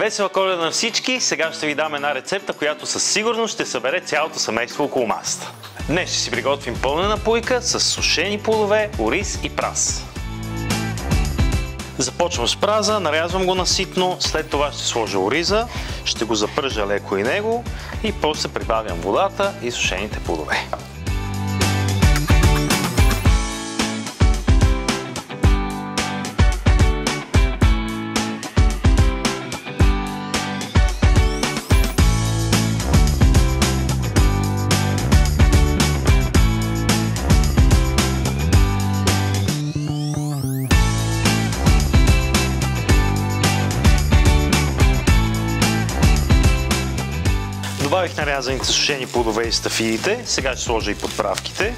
Весела Коледа на всички! Сега ще ви дам една рецепта, която със сигурност ще събере цялото семейство около масата. Днес ще си приготвим пълнена пуйка с сушени плодове, ориз и прас. Започвам с праза, нарязвам го на ситно, след това ще сложа ориза, ще го запържа леко и него и после прибавям водата и сушените плодове. Добавих нарязаните сушени плодове и стафиите, сега ще сложа и подправките.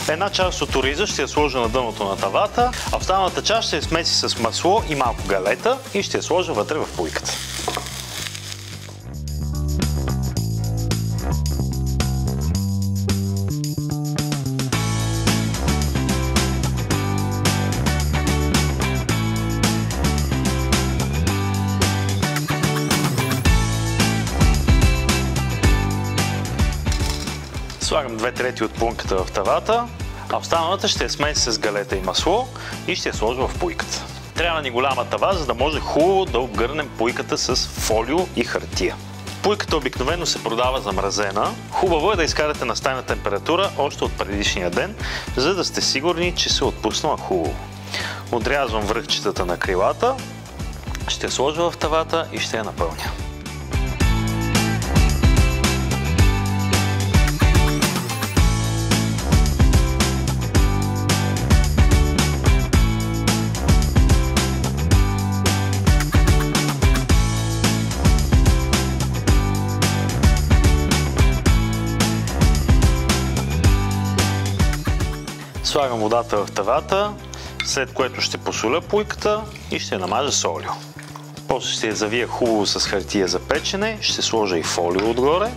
Една част от ориза ще я сложа на дъното на тавата, а останалата част ще я смеси с масло и малко галета и ще я сложа вътре в пуйката. Слагам 2/3 от плънката в тавата, а останалата ще я смеся с галета и масло и ще я сложа в пуйката. Трябва ни голяма тава, за да може хубаво да обгърнем пуйката с фолио и хартия. Пуйката обикновено се продава замразена. Хубаво е да изкарате на стайна температура още от предишния ден, за да сте сигурни, че се отпуснала хубаво. Отрязвам връхчетата на крилата, ще я сложа в тавата и ще я напълня. Слагам водата в тавата, след което ще посоля пуйката и ще я намажа с олио. После ще я завия хубаво с хартия за печене, ще сложа и фолио отгоре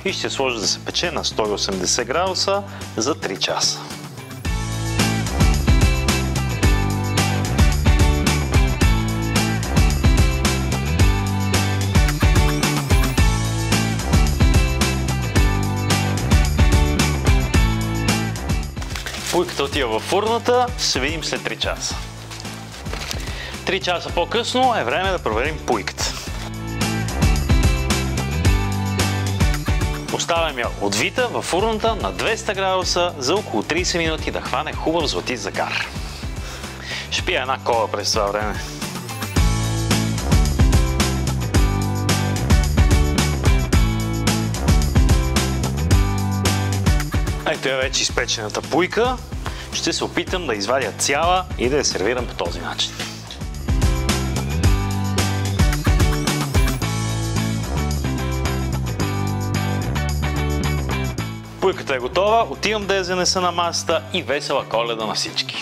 и ще я сложа да се пече на 180 градуса за 3 часа. Пуйката отива във фурната, ще се видим след 3 часа. 3 часа по-късно е време да проверим пуйката. Оставям я отвита във фурната на 200 градуса за около 30 минути да хване хубав златист загар. Ще пия една кола през това време. Ето е вече изпечената пуйка. Ще се опитам да извадя цяла и да я сервирам по този начин. Пуйката е готова, отивам да я занеса на масата и весела Коледа на всички!